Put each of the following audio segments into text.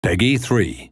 Peggy 3.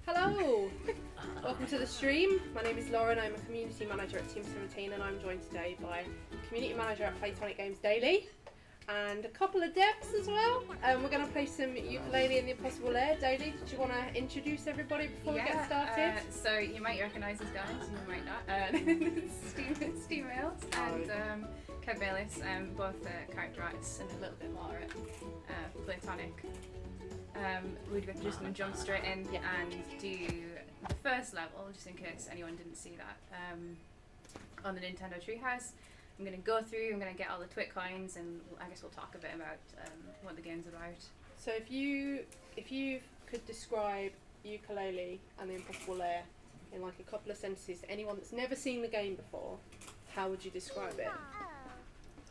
Hello! Welcome to the stream. My name is Lauren, I'm a community manager at Team 17 and I'm joined today by community manager at Playtonic Games Daily and a couple of devs as well. We're going to play some Yooka-Laylee and the Impossible Lair. Daily, did you want to introduce everybody before we get started? So you might recognise these guys, you might not. Steve Mills and Kev Bayliss, both character artists and a little bit more at Playtonic. We're just going to jump straight in and do the first level, just in case anyone didn't see that, on the Nintendo Treehouse. I'm going to go through, I'm going to get all the Twit coins, and I guess we'll talk a bit about what the game's about. So if you could describe Yooka-Laylee and the Impossible Lair in like a couple of sentences to anyone that's never seen the game before, how would you describe it?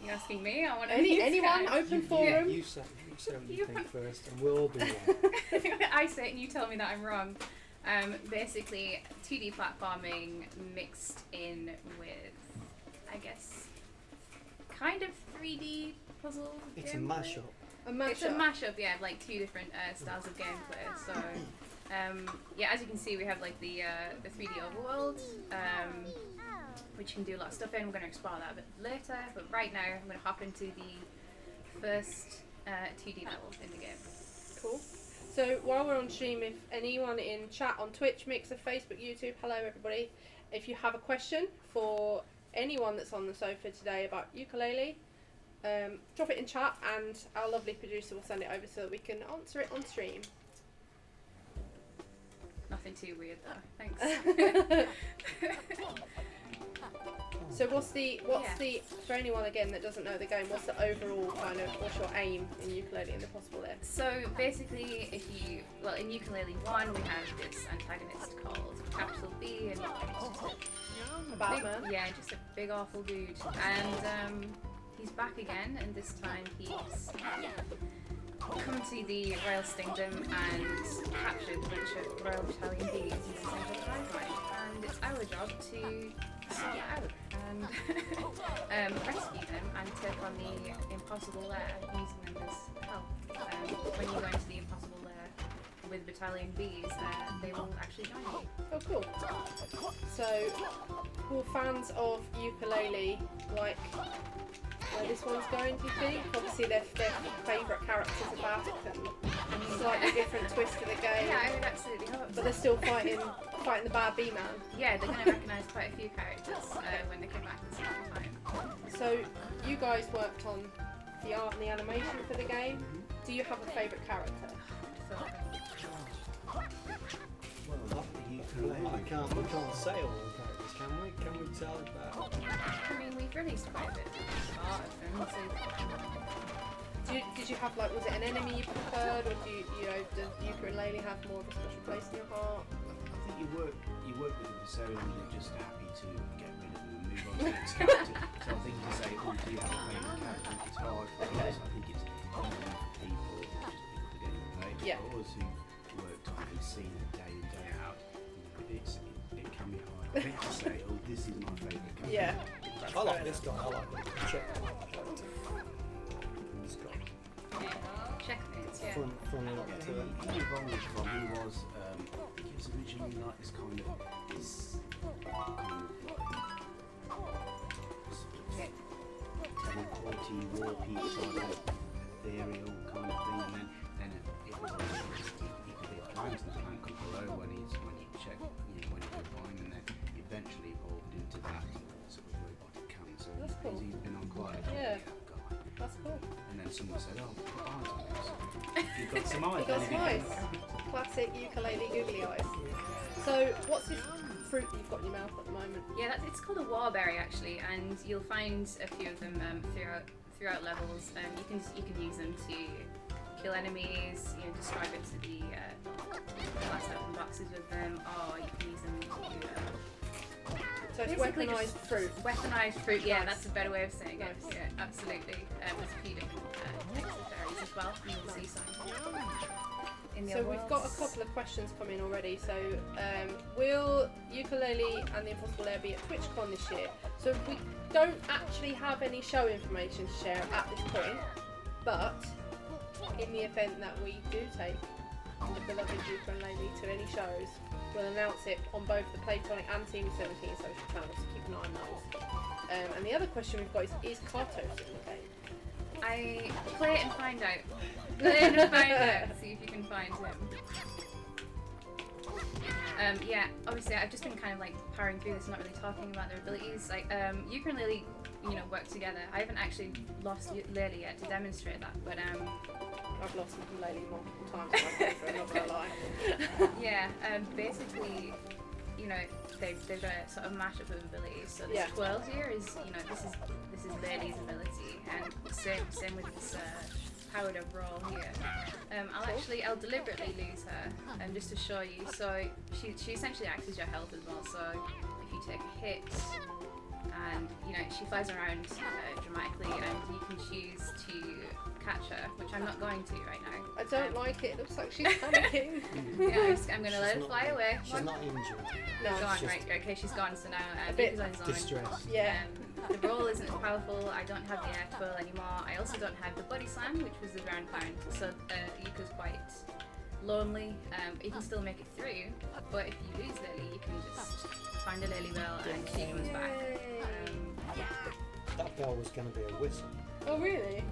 You're asking me? I want to anyone, open forum. You say what you think first, and we'll all be wrong. I say it and you tell me that I'm wrong. Basically, 2D platforming mixed in with, I guess, kind of 3D puzzle. It's a gameplay. mashup. It's a mashup, yeah, of like two different styles of gameplay. So, yeah, as you can see, we have like the 3D overworld, which you can do a lot of stuff in. We're going to explore that a bit later, but right now I'm going to hop into the first 2D level in the game. Cool. So while we're on stream, if anyone in chat on Twitch, Mixer, Facebook, YouTube, hello everybody. If you have a question for anyone that's on the sofa today about Yooka-Laylee, drop it in chat and our lovely producer will send it over so that we can answer it on stream. Nothing too weird though. Thanks. So what's the for anyone again that doesn't know the game, what's the overall kind of, what's your aim in Yooka-Laylee and the Impossible Lair? So basically, in Yooka-Laylee 1 we have this antagonist called Capital B, and A bad man? Yeah, just a big awful dude. And he's back again, and this time he's come to the Royal Stingdom and captured a bunch of Royal Battalion Bees using central prize money. And it's our job to sort it out and rescue them and take on the Impossible Lair using them as help. When you go into the Impossible Lair with Battalion Bees, they will actually join you. Oh, cool. So, will fans of Yooka-Laylee like where this one's going, do you think? Obviously, their favourite characters about it and slightly different twist to the game. Yeah, I would absolutely hope. But they're still fighting the bad bee man. Yeah, they're going to recognise quite a few characters when they come back the second time. So, you guys worked on the art and the animation for the game. Do you have a favourite character? We can't say all the characters, can we? Can we tell about? I mean, we've released quite a bit at the start of them, so Did you have like, was it an enemy you preferred, or does Yooka-Laylee have more of a special place in your heart? I think you work with them for so long you're just happy to get rid of them and move on to the next character. So I think to say, oh, do you have a favourite character? It's hard for us. I think it's easy for people who just pick up the game and play. Yeah. For us who've worked on it and seen it day in, day out, it can be hard. I think to say, oh, this is my favourite character. Yeah. I like this guy. I like the check character. This guy. check things, yeah. Fun look to it. He evolved from, he was originally like this kind of, teleporty, warpy sort of ethereal kind of thing, and then it was he could be a plant, and the plant could grow when you check, when you combine, and then eventually evolved into that sort of robotic cancer. That's cool. He's been on quite a journey, Yeah. that guy. That's cool. And then someone said, oh, put eyes on this. You've got some eyes. You got then some if eyes. Classic Yooka-Laylee googly eyes. So, what's this fruit that you've got in your mouth at the moment? Yeah, it's called a warberry actually, and you'll find a few of them throughout levels. You can use them to kill enemies. Describe it to the last open boxes with them, or you can use them to. So it's Basically weaponized just fruit. Weaponized fruit, yeah, Nice. that's a better way of saying Nice. it. Yeah, absolutely. There's a few different types of berries as well. You'll see some in the So we've got a overworlds. couple of questions coming already. So, will Yooka-Laylee and the Impossible Lair be at TwitchCon this year? So we don't actually have any show information to share at this point, but in the event that we do take the beloved Yooka-Laylee to any shows, we'll announce it on both the Playtonic and Team 17 social channels, so keep an eye on those. And the other question we've got is Kartos in the game? I play it and find out. Play it and find out. See if you can find him. Yeah, obviously I've just been kind of like powering through this, not really talking about their abilities. Like Yooka and Laylee, work together. I haven't actually lost Laylee yet to demonstrate that, but I've lost Laylee multiple times in my playthrough, I'm not gonna lie. yeah, basically, they've got a sort of mashup of abilities. So this Yeah. twirl here is, this is Laylee's ability, and same with this powered up roll here. I'll deliberately lose her, just to show you. So she essentially acts as your health as well. So if you take a hit, and she flies around dramatically, and you can choose to catch her, which I'm not going to right now. I don't like it. It looks like she's panicking. Yeah, I'm going to let her fly away. She's not injured. No, She's gone, just right? Okay, she's gone. So now a bit Yuka's on his own. Distressed. Yeah. The roll isn't as powerful. I don't have the air twirl anymore. I also don't have the body slam, which was the ground pound. So Yuka's quite lonely. You can still make it through, but if you lose Laylee, you can just find a Laylee bell and she comes back. That bell was going to be a whistle. Oh really?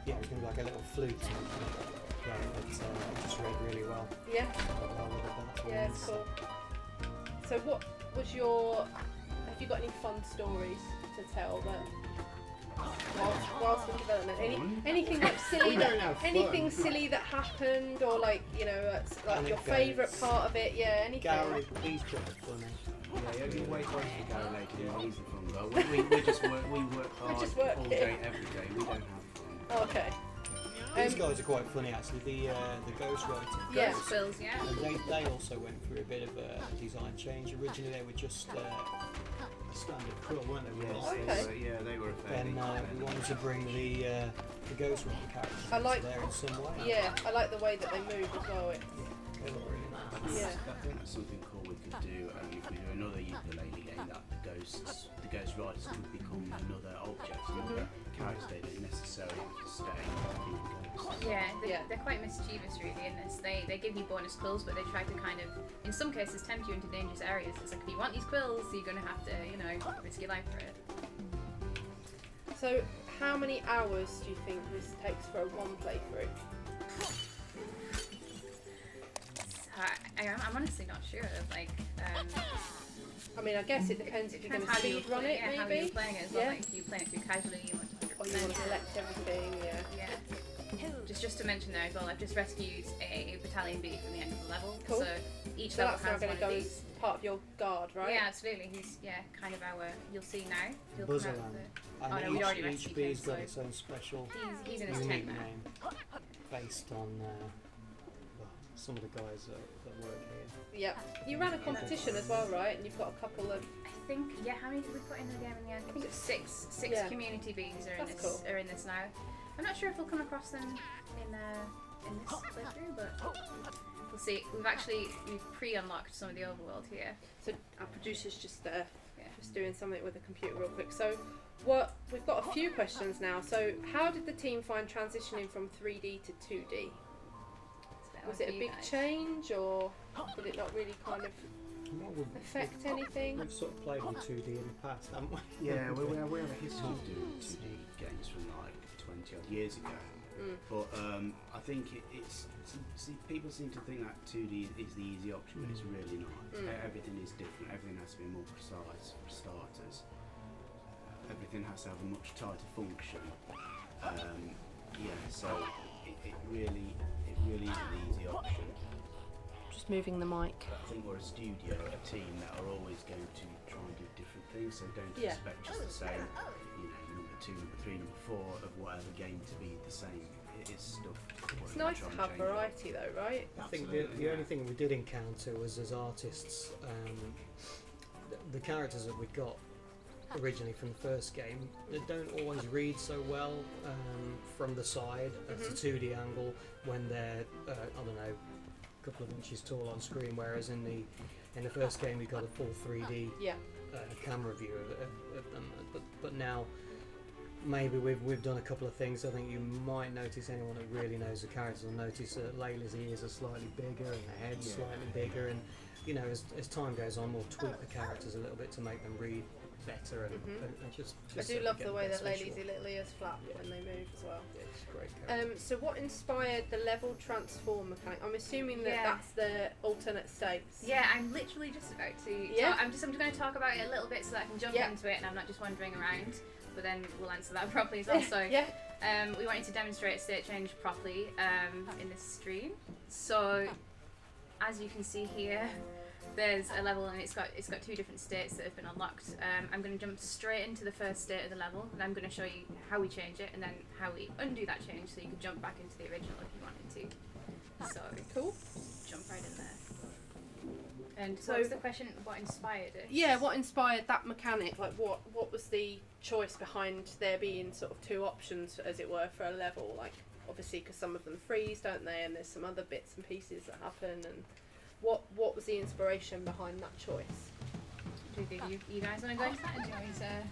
Yeah, it was going to be like a little flute. Yeah, it just read really well. Yeah. Yeah, Yeah, it's cool. So what was have you got any fun stories to tell that whilst in development? Anything like silly anything silly that happened, or like like your favourite part of it? Yeah, anything. Gary, he's quite funny. Yeah, you wait for us to go later. He's the fun though. We work hard just work all here. day, every day. We don't have fun. Oh, okay. These guys are quite funny actually. The ghostwriter. Yeah. Spills, yeah. And they also went through a bit of a design change. Originally they were just a standard quill, weren't they? Okay. They were a fair Then we wanted to bring the ghostwriter characters I like- there in some way. Yeah, I like the way that they move as well. They look really nice. Yeah. I think that's something cool we could do. If we do another Yooka-Laylee game, that the ghost riders could become another object, another character. They don't necessarily have to stay in ghosts. Yeah, they're quite mischievous really in this. They give you bonus quills, but they try to kind of, in some cases, tempt you into dangerous areas. It's like, if you want these quills, you're going to have to, risk your life for it. So how many hours do you think this takes for a one playthrough? I'm honestly not sure. Like, I mean, I guess it depends if you're going to how you speed run it, how maybe. you're playing it as well. Yeah. Like, if you're playing it through casually, you want 100%. Or you want to collect everything, yeah. Yeah. just to mention there as well, I've just rescued a battalion bee from the end of the level. Cool. So each So level that's now has going one to go of as these. part of your guard, right? Yeah, absolutely. He's kind of our. You'll see now. He'll come out Buzzerland. of the. And Oh, no, we'd already each rescued bee's him, got so- its own special He's in his unique tent now. name based on well, some of the guys that work here. Yeah. You ran a competition as well, right? And you've got a couple of. I think how many did we put in the game in the end? I think it's six Yeah. community bees are in That's this cool. are in this now. I'm not sure if we'll come across them in this playthrough, but we'll see. We've pre-unlocked some of the overworld here. So our producer's just Yeah. just doing something with the computer real quick. So we've got a few questions now. So how did the team find transitioning from 3D to 2D? Was it a big change, or did it not really kind of Well, affect anything? we've sort of played with 2D in the past, haven't we? Yeah, we have a history of doing 2D games from like 20 odd years ago. But I think people seem to think that 2D is the easy option, but it's really not. Everything is different. Everything has to be more precise for starters. Everything has to have a much tighter function. So it really is the easy option. Just moving the mic. I think we're a studio, a team that are always going to try and do different things, so don't Yeah. expect just the same, number 2, number 3, number 4 of whatever game to be the same. It is stuff. It's nice to have variety though, right? I think the only thing we did encounter was as artists, the characters that we got originally from the first game, they don't always read so well from the side at a 2D angle when they're I don't know, a couple of inches tall on screen, whereas in the first game we got a full 3D Yeah. camera view of them. But now maybe we've done a couple of things. I think you might notice, anyone that really knows the characters will notice that Layla's ears are slightly bigger and the head's slightly bigger, and as time goes on we'll tweak the characters a little bit to make them read better and just I so do we love get the way best that visual. Laylee's little ears flap when they move as well. Yeah, it's a great character. So what inspired the level transform mechanic? I'm assuming that Yeah. that's the alternate states. Yeah, I'm literally just about to. Yeah. I'm just going to talk about it a little bit so that I can jump Yeah. into it and I'm not just wandering around. But then we'll answer that properly as well. So Yeah. we wanted to demonstrate state change properly in this stream. So as you can see here, there's a level and it's got 2 different states that have been unlocked. I'm going to jump straight into the first state of the level, and I'm going to show you how we change it and then how we undo that change so you can jump back into the original if you wanted to. So Cool. jump right in there. And So- what was the question? What inspired it? Yeah, what inspired that mechanic? Like, what was the choice behind there being sort of 2 options, as it were, for a level? Like, obviously, because some of them freeze, don't they? And there's some other bits and pieces that happen. And what was the inspiration behind that choice? Do you guys want to go into that? And Joey's, I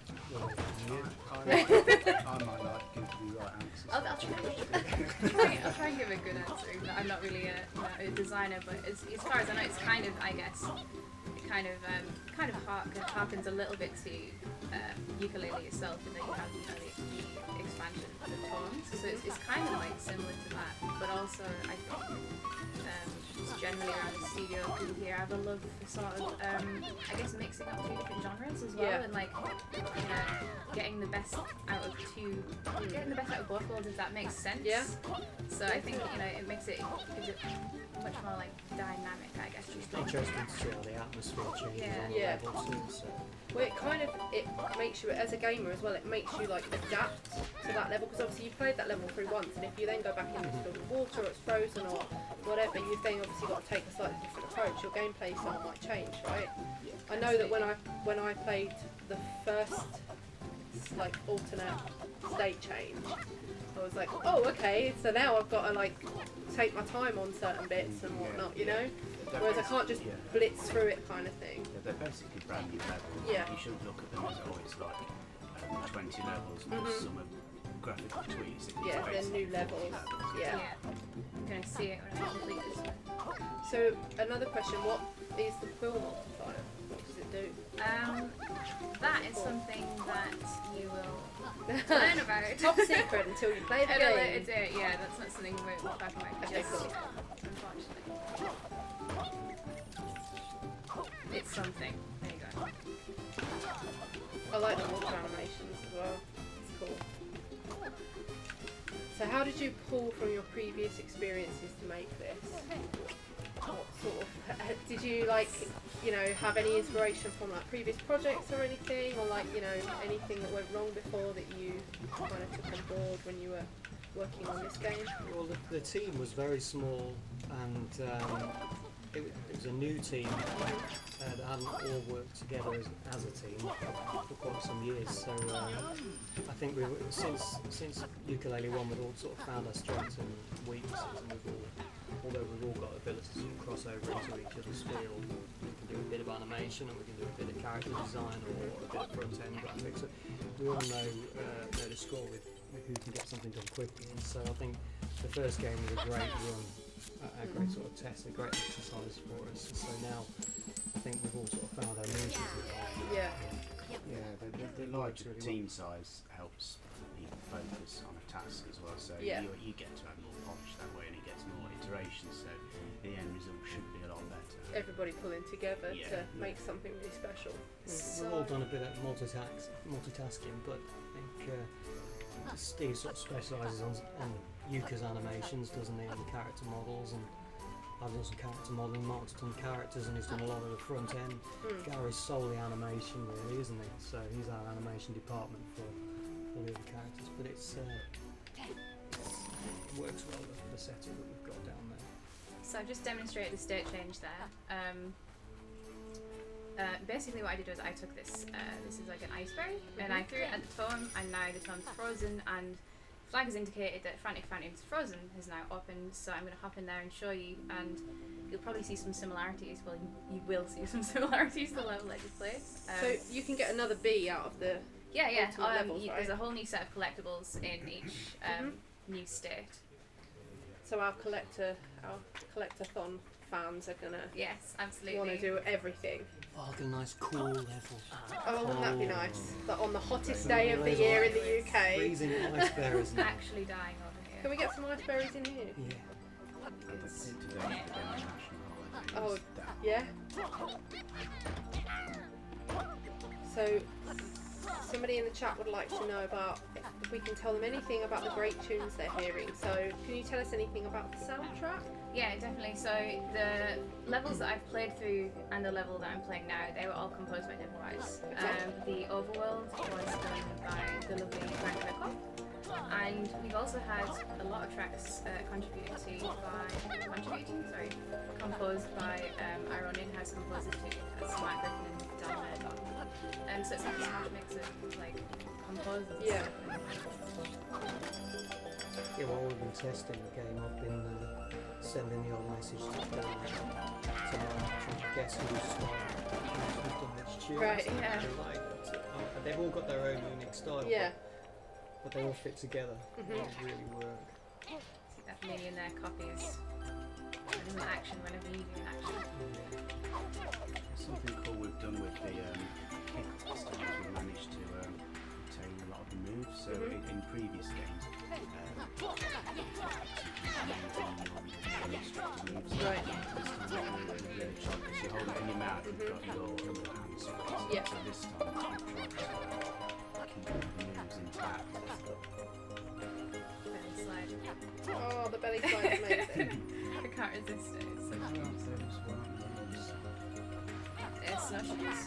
might not give the right answer. I'll try and give a good answer. Even though I'm not really a designer, but as far as I know, it's kind of, I guess, it kind of harkens a little bit to Yooka-Laylee itself, in that you have the expansion of the tones. So it's kind of like similar to that, but also I think just generally around the studio, people here have a love for sort of I guess mixing up 2 different genres as well, Yeah. and like getting the best out of both worlds, if that makes sense. Yeah. So I think it gives it much more like dynamic, I guess. Just like Interesting to see how the atmosphere changes on the Yeah. level too. So. Well, it makes you, as a gamer as well, it makes you like adapt to that level, because obviously you've played that level through once, and if you then go back in it's filled with water or it's frozen or whatever, you've then obviously got to take a slightly different approach. Your gameplay style might change, right? I know that when I played the first like alternate state change, I was like, oh okay, so now I've got to like take my time on certain bits and whatnot, Whereas I can't just blitz through it kind of thing. They're basically brand new levels. Yeah. You shouldn't look at them as always like 20 levels with some graphical tweaks. It's Yeah, they're basically new 40 levels. Yeah. I'm gonna see it when I complete this one. So another question: what is the quill multiplier? What does it do? That is something that you will learn about. Top secret until you play the At a game. later date, yeah, that's not something we're talking about Okay, just cool. yet, unfortunately. It's something. There you go. I like the water animations as well. It's cool. So how did you pull from your previous experiences to make this? What sort of, did you like, you know, have any inspiration from like previous projects or anything, or like, you know, anything that went wrong before that you kind of took on board when you were working on this game? Well, the team was very small, and it was a new team that hadn't all worked together as a team for quite some years. So I think since Yooka-Laylee 1, we've all sort of found our strengths and weaknesses, and although we've all got abilities to cross over into each other's field, we can do a bit of animation, and we can do a bit of character design, or a bit of front-end graphics. So we all know the score with who can get something done quickly. And so I think the first game was a great run, a great sort of test, a great exercise for us. And so now I think we've all sort of found our niches. Yeah. Yeah, the larger team size helps people focus on a task as well. So you get to have more polish that way, and it gets more iterations. So the end result should be a lot better. Everybody pulling together to make something really special. We've all done a bit of multitasking, but I think Steve sort of specialises on Yuka's animations, doesn't he, and the character models, and I've done some character modelling, Mark's done characters, and he's done a lot of the front end. Gary's solely animation, really, isn't he? So he's our animation department for all the other characters, but it works well with the setup that we've got down there. So I've just demonstrated the state change there. Basically what I did was I took this, this is like an iceberg, and I threw it at the tome, and now the tome's frozen, and the flag has indicated that Frantic Phantom's frozen has now opened, so I'm going to hop in there and show you, and you'll probably see some similarities. Well, you will see some similarities to the level I just played. So you can get another B out of the ultimate levels, right? There's a whole new set of collectibles in each new state. So our collectathon fans are gonna absolutely want to do everything. Oh, look at a nice cool level. Oh, wouldn't that be nice? But on the hottest day of the year in the UK. Freezing ice bears. Actually dying over here. Can we get some ice berries in here? Yeah. Oh, yeah. So somebody in the chat would like to know about if we can tell them anything about the great tunes they're hearing. So can you tell us anything about the soundtrack? Yeah, definitely. So the levels that I've played through and the level that I'm playing now, they were all composed by David Wise. The overworld was done by the lovely Frank Kirkhoff. And we've also had a lot of tracks composed by our own in-house composer too, Smart Griffin and Dan Murdoch. So it's like a smash mix of like composers. Yeah. Yeah, while we've been testing the game, I've been sending the old message to trying to guess who's done which tune. Right, yeah. They've all got their own unique style. Yeah. But they all fit together. They really work. See that million there copies. There's an action whenever you do an action. Something cool we've done with the kick test is we managed to retain a lot of the moves. So in previous games, Right. You hold it in your mouth, you've got your hands free. Yeah. So this time we've tried to keep the moves intact. Belly slide. Oh, the belly slide is amazing. I can't resist it. It's so cute. Snowshoes.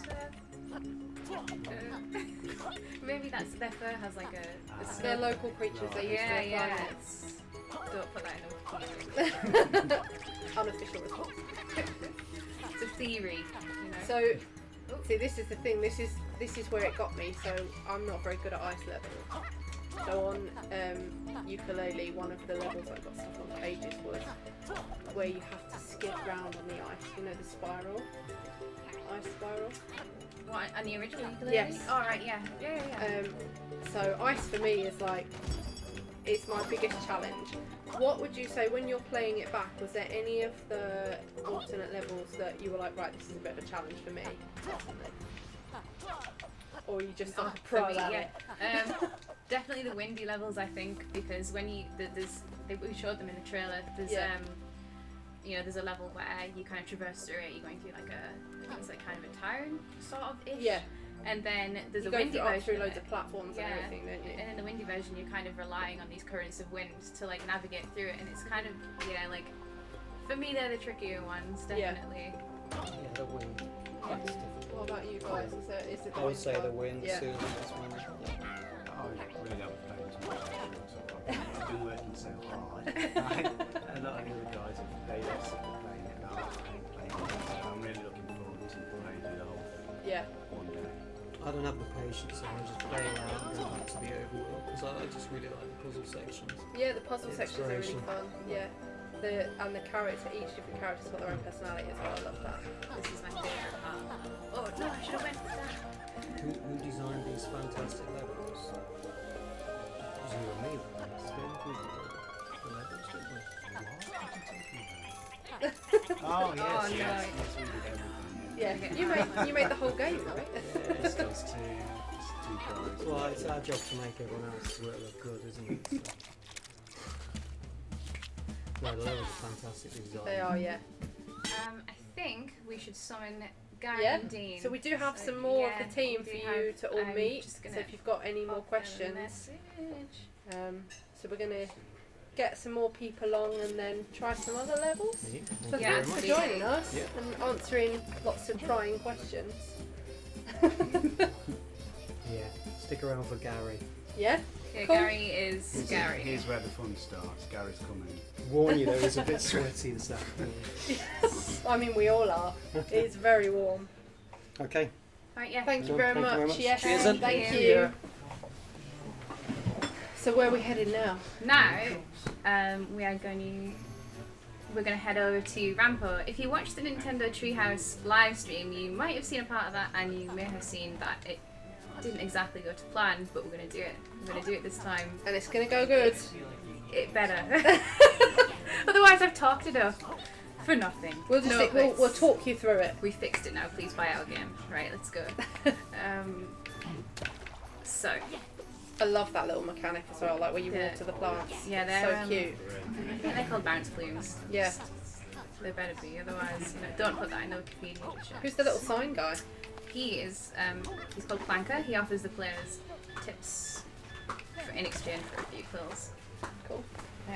Maybe that's their fur has like a They're local creatures, they use their climate. Don't put that in Wikipedia. Unofficial response. It's a theory, you know. So, see, this is the thing. This is where it got me. So I'm not very good at ice level. So on Yooka-Laylee, one of the levels I got stuck on for ages was where you have to skid round on the ice. You know, the spiral, ice spiral. What, and the original Yooka-Laylee? Yes. Oh, right, yeah. So ice for me is like, it's my biggest challenge. What would you say when you're playing it back? Was there any of the alternate levels that you were like, right, this is a bit of a challenge for me? Or you just like For me, definitely the windy levels, I think, because when we showed them in the trailer. There's there's a level where you kind of traverse through it. You're going through like it's like kind of a town sort of ish. Yeah. And then there's You a go windy through, up version. through of loads it. of platforms Yeah. and everything, don't you? And in the windy version, you're kind of relying on these currents of wind to like navigate through it, and it's kind of like for me they're the trickier ones, Yeah. definitely. Yeah, the wind. That's difficult. What about you guys? Is it I would say the one? wind Yeah. soon as one. Yeah. I really love playing as much as I've been working so hard. A lot of the other guys have they love playing it, and I hate playing it. So I'm really looking forward to playing it all Yeah. one day. I don't have the patience, so I just play around and go back to the overworld because I just really like the puzzle sections. Yeah, the puzzle The sections are really exploration. fun. Yeah. And the character, each different character's got their own personality as well. I love that. This is my favourite part. Oh no, I should have went for that. Who designed these fantastic levels? It was you and me. Still, we did the levels, didn't we? Oh yes, Oh, yes, no. yes, we did everything. Yeah, you made the whole game, right? It's just two guys. Well, it's our job to make everyone else's work look good, isn't it? So. No, the levels are fantastically designed. They are, yeah. I think we should summon Gary Yeah. and Dean. So we do have So, some more yeah, of the team we for do you have- to all I'm meet. just So gonna if you've got any more pop them a questions, message. so we're gonna get some more people on and then try some other levels. Yeah, So thank you Yeah, very thanks much. for joining us Yeah. and answering lots of trying questions. Yeah, stick around for Gary. Yeah? Yeah, Cool. Gary is Gary. Here's where the fun starts. Gary's coming. Warn you though, it's a bit sweaty this afternoon. I mean, we all are. It's very warm. Okay. Right, yeah. Thank you Cool. very Thank you much. very much. Yes, Cheers, then. thank Thank you. you. So where are we headed now? Now, we're going to head over to Rampo. If you watched the Nintendo Treehouse live stream, you might have seen a part of that, and you may have seen that it didn't exactly go to plan, but we're going to do it. We're going to do it this time. And it's gonna go good. It better. Otherwise, I've talked it up for nothing. We'll just No, we'll talk you through it. We fixed it now. Please buy our game. Right, let's go. So, I love that little mechanic as well, like where you Yeah. water the plants. yeah, It's they're so cute. I think they're called bounce plumes. Yeah. They better be. Otherwise, don't put that in the Wikipedia. Who's the little sign guy? He is, he's called Clanker. He offers the players tips in exchange for a few quills. Cool.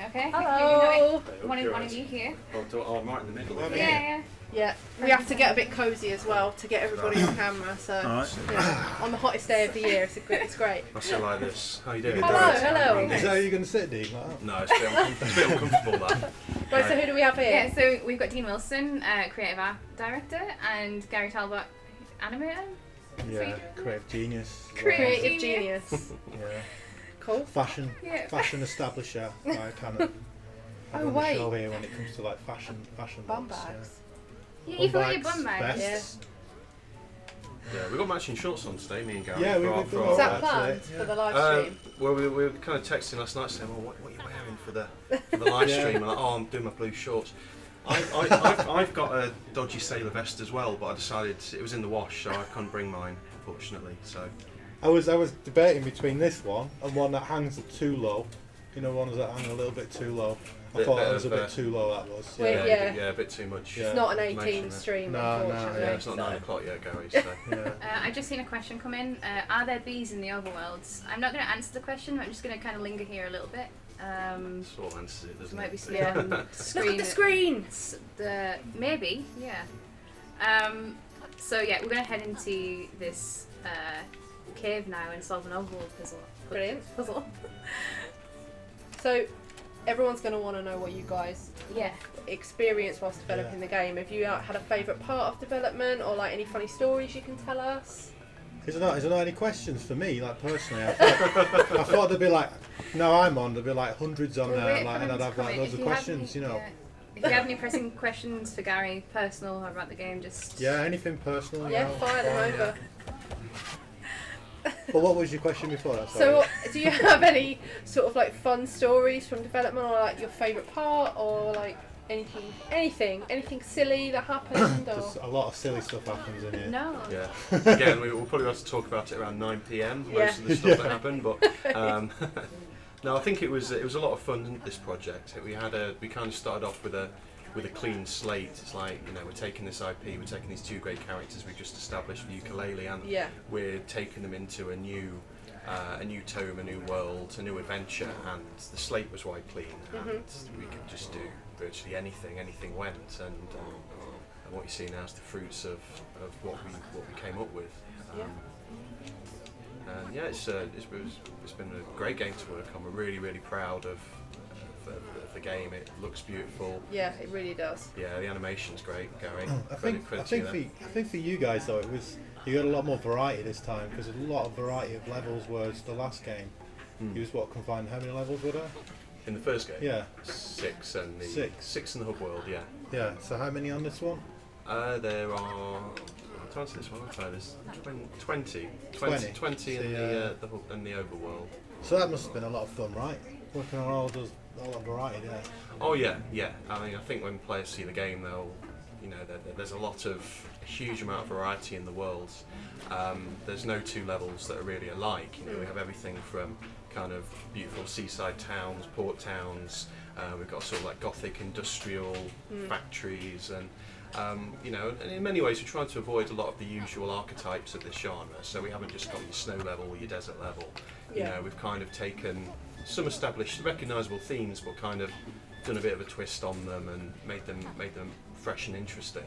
Okay. Hello. One of you here. Oh, I'm right in the middle. Yeah. Yeah, we have to get a bit cosy as well to get everybody on camera. So Alright. yeah, on the hottest day of the year, it's great. I sit like this. How you doing? Hello, hello. Randy? Is that how you're going to sit, Dean? Like that? No, it's a bit uncomfortable that. Right, so who do we have here? Yeah. So we've got Dean Wilson, creative art director, and Gary Talbot, animator. Yeah, creative genius. Creative genius. Yeah. Cool. Fashion establisher. I kind of Oh, on the wait. show here when it comes to like fashion Bum looks, bags. Yeah, you forgot your bags, bum bag. vests. Yeah, we got matching shorts on today, me and Gary. Yeah, for we've our- done for all our- Is that Actually, planned yeah. for the live stream? Well, we were kind of texting last night saying, well, what are you wearing for the live Yeah. stream? And like, oh, I'm doing my blue shorts. I've got a dodgy sailor vest as well, but I decided it was in the wash, so I couldn't bring mine, unfortunately. So I was debating between this one and one that hangs too low. You know, ones that hang a little bit too low. I Bit- thought bit that was a of, bit too low. That was. Wait, Yeah. yeah. a bit too much. Yeah. It's not an 18 information there. stream, No, no, unfortunately. Yeah, it's not so- 9 o'clock yet, Gary. So. Yeah. I just seen a question come in. Are there bees in the overworlds? I'm not going to answer the question. I'm just going to kind of linger here a little bit. Sort of answers it, doesn't Might it? be something on the screen. Look at the screen. It's maybe, yeah. So yeah, we're gonna head into this cave now and solve an overworld puzzle. Brilliant. Puzzle. So everyone's going to want to know what you guys Yeah. experienced whilst developing the game. Have you had a favourite part of development, or like any funny stories you can tell us? Is there not any questions for me, like personally? I thought there'd be like, now I'm on, there'd be like hundreds on We'll there, wait for like, and them I'd to have come like in. loads If of you have questions, any- you know. yeah. If you have any pressing questions for Gary, personal or about the game, just Yeah, anything personal. Yeah, you know, fire them fine, over. But what was your question before that? So, Sorry. do you have any sort of like fun stories from development, or like your favourite part, or like anything silly that happened, or? Just a lot of silly stuff happens in here. no. Yeah. Again, we'll probably have to talk about it around 9 p.m. Most Yeah. of the stuff that happened, but no, I think it was a lot of fun. This project. We kind of started off with a with a clean slate. It's like, you know, we're taking this IP, we're taking these two great characters we've just established for Yooka-Laylee, and Yeah. we're taking them into a new tome, a new world, a new adventure, and the slate was wiped clean, and we could just do virtually anything went, and what you see now is the fruits of what we came up with. And yeah, it's been a great game to work on. We're really proud of the game. It looks beautiful. Yeah, it really does. Yeah, the animation's great, Gary. I think for you guys though, you got a lot more variety this time, because a lot of variety of levels, whereas the last game you was confined. How many levels were there? In the first game? Yeah. 6 and the Six in the hub world, yeah. Yeah. So how many on this one? There are. I'm trying to see this one. There's 20 20. in the hub and the overworld. So that must have been a lot of fun, right? Working on all that variety there. Oh yeah. I mean, I think when players see the game, they'll, you know, there's a huge amount of variety in the worlds. There's no two levels that are really alike. You know, we have everything from kind of beautiful seaside towns, port towns. We've got sort of like gothic industrial factories, and you know, and in many ways we're trying to avoid a lot of the usual archetypes of this genre. So we haven't just got your snow level, your desert level. You know, we've kind of taken some established, recognisable themes, but kind of done a bit of a twist on them and made them fresh and interesting.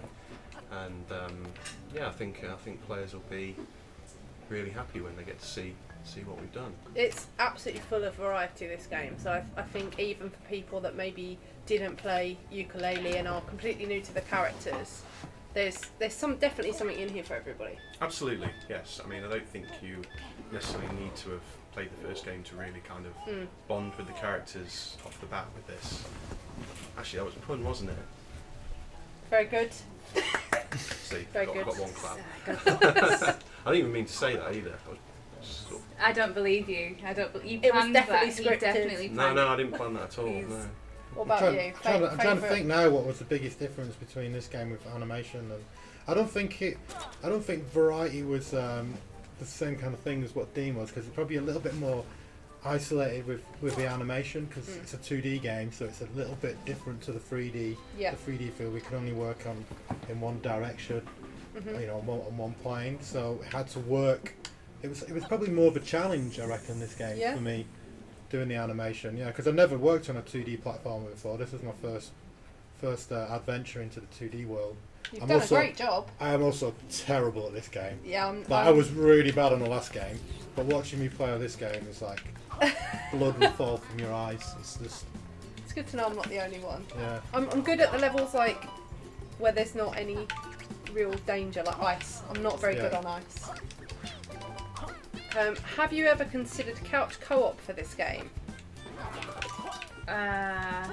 And yeah, I think players will be really happy when they get to see what we've done. It's absolutely full of variety, this game. So I think even for people that maybe didn't play Yooka-Laylee and are completely new to the characters, there's definitely something in here for everybody. Absolutely, yes. I mean, I don't think you necessarily need to have played the first game to really kind of bond with the characters off the bat with this. Actually, that was a pun, wasn't it? Very good. See, Very got good. one clap. I didn't even mean to say that either. I don't believe you. I don't believe It was planned definitely that. He scripted. definitely No, planned I didn't plan that at all. No. What about you? I'm trying to think now what was the biggest difference between this game with animation, and I don't think variety was the same kind of thing as what Dean was, because it's probably a little bit more isolated with the animation, because it's a 2D game, so it's a little bit different to the 3D. Yeah. The 3D feel we can only work in one direction, you know, on one plane, so it had to work. It was probably more of a challenge, I reckon, this game for me, doing the animation. Yeah, because I've never worked on a 2D platformer before. This was my first adventure into the 2D world. You've done a great job. I am also terrible at this game. Yeah, I was really bad on the last game, but watching me play on this game is like blood will fall from your eyes. It's good to know I'm not the only one. Yeah. I'm good at the levels like where there's not any real danger, like ice. I'm not very good on ice. Have you ever considered couch co-op for this game? Uh,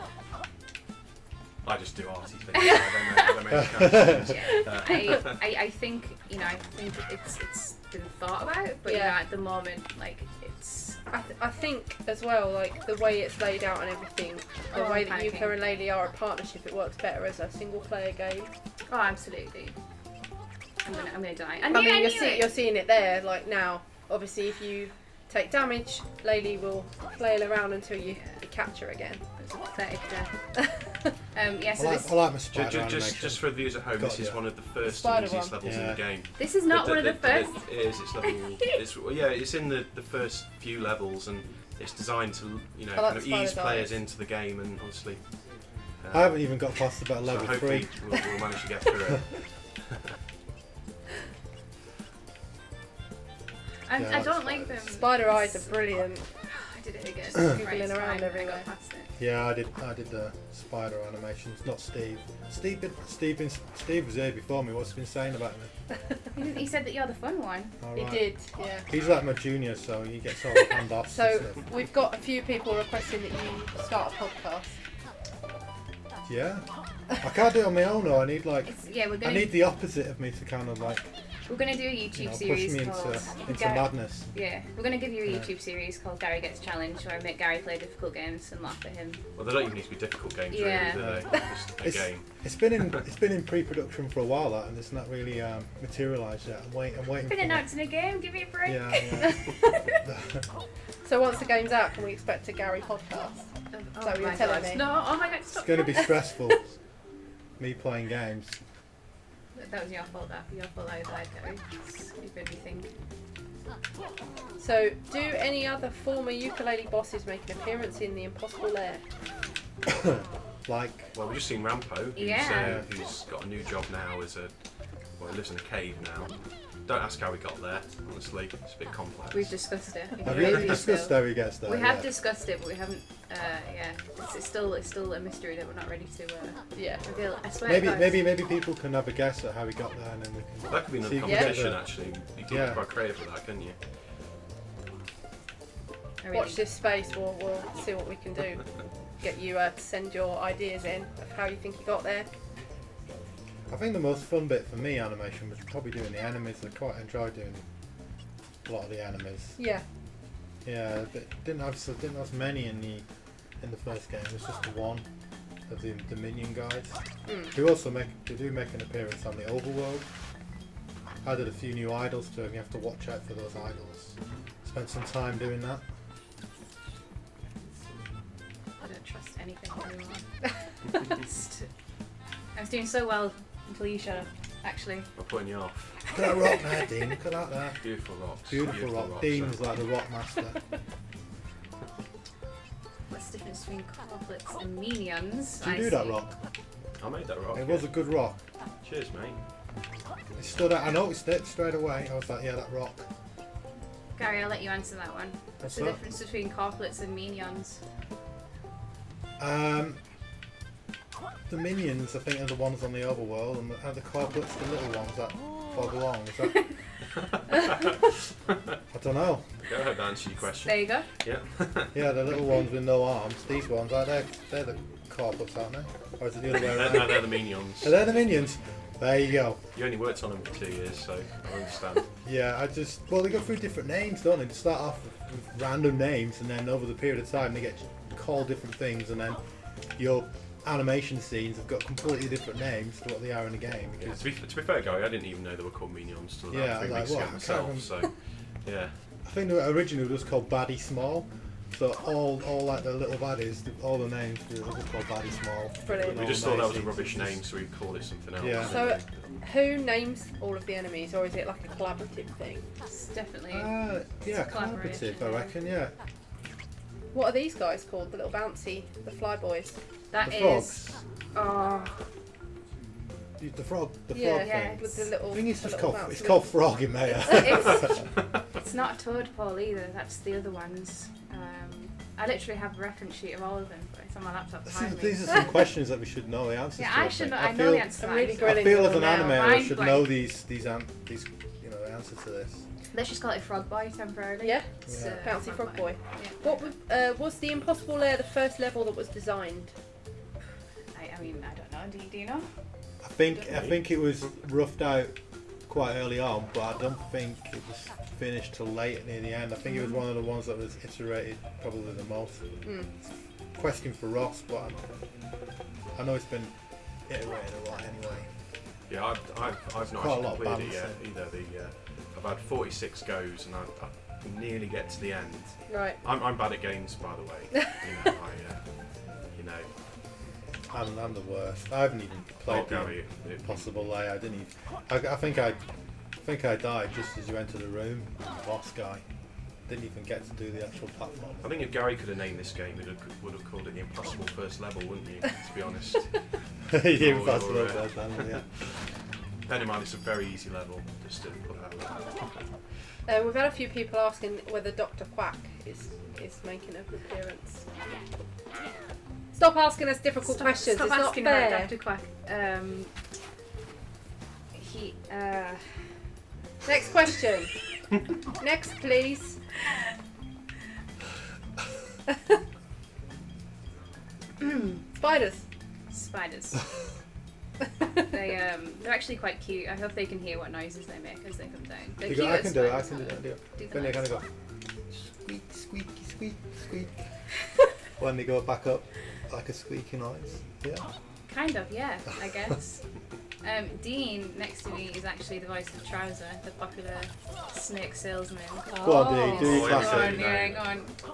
I just do arty things. I don't know. I think, you know, I think it's been thought about, but you know, at the moment, like, it's. I think as well, like the way it's laid out and everything, the way that Yooka and Laylee are a partnership, it works better as a single player game. Oh, absolutely. I'm gonna die. I mean, you're seeing it there, like now. Obviously, if you take damage, Laylee will flail around until you catch her again. It's a pathetic death. Yeah, so I like my spider just for the viewers at home, this is one of the first Spider easiest one. levels in the game. This is not one of the first. It is. It's level. It's in the first few levels, and it's designed to, you know, kind of ease players into the game, and obviously. I haven't even got past about level 3. Hopefully we'll manage to get through it. I don't like them. Spider eyes are brilliant. I did it again. Googling around everywhere. I got past it. Yeah, I did the spider animations, not Steve. Steve was here before me. What's he been saying about me? He said that you're the fun one. All He right. did, yeah. He's like my junior, so he gets all the hand-offs. So we've got a few people requesting that you start a podcast. Yeah, I can't do it on my own though. I need We're I need the opposite of me to kind of like, we're gonna do a YouTube you know, push series me called into madness. Yeah, we're gonna give you a YouTube series called Gary Gets Challenged, where I make Gary play difficult games and laugh at him. Well, they don't even need to be difficult games, Yeah. really, do they? Just a game. It's been in pre-production for a while, that, and it's not really materialised yet. I'm waiting. Been announced in a game. Give me a break. Yeah. So once the game's out, can we expect a Gary podcast? Oh So you're my telling God. me? No, oh my God, It's stop. going to be stressful. me playing games. That was your fault. Your fault. I died, Gary. You made me think. So, do any other former Yooka-Laylee bosses make an appearance in the Impossible Lair? Like, Well, we've just seen Rampo, who's got a new job now as a. Well, he lives in a cave now. Don't ask how he got there, honestly. It's a bit complex. We've discussed it. have you ever discussed how he gets there? We have yet? discussed it, but we haven't. It's still a mystery that we're not ready to reveal. I swear. Maybe people can have a guess at how he got there, and then we can. That could be another see if we get competition, there. actually. You can be quite creative with that, couldn't you? Watch this space, we'll see what we can do. Get you to send your ideas in of how you think you got there. I think the most fun bit for me, animation, was probably doing the enemies. I quite enjoyed doing a lot of the enemies. Yeah. Yeah, but didn't have as many in the first game. It was just the one of the minion guys. Who also do make an appearance on the overworld. Added a few new idols to them. You have to watch out for those idols. Spent some time doing that. I don't trust anything anymore. I was doing so well until you shut up. Actually. I'm putting you off. Look at that rock there, Dean. Look at that there. Beautiful rocks. Beautiful rock. Dean was like the rock master. What's the difference between couplets and minions? Did you do that rock? I made that rock. It was a good rock. Cheers, mate. It stood out. I noticed it straight away. I was like, yeah, that rock. Gary, I'll let you answer that one. What's the that? difference between couplets and minions? The minions, I think, are the ones on the overworld, and the corporates, the little ones that bog along. Is that? I don't know. Go ahead and answer your question. There you go. Yeah. Yeah, the little ones with no arms. These ones, they're the corporates, aren't they? Or is it the other way around? No, they're the minions. Are they the minions? There you go. You only worked on them for 2 years, so I understand. Yeah, well, they go through different names, don't they? They start off with random names, and then over the period of time, they get called different things, and then your animation scenes have got completely different names to what they are in the game. Yeah, to be fair, Gary, I didn't even know they were called minions till about 3 weeks ago myself. So, yeah. I think they were originally just called Baddie Small. So all like the little baddies, all the names were just called Baddie Small. Brilliant. We just thought that was a rubbish name, so we called it something else. Yeah. So, who names all of the enemies, or is it like a collaborative thing? It's definitely. Yeah, collaboration, collaborative, I reckon. Yeah. What are these guys called? The little bouncy, the fly boys? That The is. frogs. Oh. The frog Yeah, thing. With the little. I think it's the just little called. It's bouncy called frog in there. It's not a toadpole either. That's the other ones. I literally have a reference sheet of all of them, but it's on my laptop behind me. These are some questions that we should know the answers to. Yeah, I should know. I know feel- the answer. to I'm that. really I grilling feel you as an now. animator, I Mind should blank. know these the answer to this. Let's just call it Frog Boy temporarily. Yeah, It's, Yeah. bouncy frog boy. Yeah. What was the Impossible Lair the first level that was designed? I mean, I don't know. Do you know? I think it was roughed out quite early on, but I don't think it was finished till late near the end. I think it was one of the ones that was iterated probably the most. Question for Ross, but I know it's been iterated a lot anyway. Yeah, I've not Quite a actually lot of completed it balance yet either. I've had 46 goes and I nearly get to the end. Right. I'm bad at games, by the way. You know, I'm the worst. I haven't even played Gary, Impossible Lair. I didn't even. I think I died just as you entered the room. Boss guy. Didn't even get to do the actual platform. I think if Gary could have named this game, he would have called it the Impossible First Level, wouldn't you? To be honest. The Or- Impossible or, First Level, yeah. Bear in mind, it's a very easy level, just to put that there. We've had a few people asking whether Dr. Quack is making an appearance. Stop asking us difficult questions. Stop it's not asking fair. about Dr. Quack. Next question. Next, please. Spiders. Spiders. They're actually quite cute. I hope they can hear what noises they make as they come down. They're cute I can do it. I spiders, can do aren't it. they? Then they kind of go squeak, squeaky, squeak, squeak. When they go back up, like a squeaky noise. Yeah. Kind of, yeah, I guess. Dean next to me is actually the voice of Trouser, the popular snake salesman. Go on, do your Oh, yeah. classic. Go on, yeah, go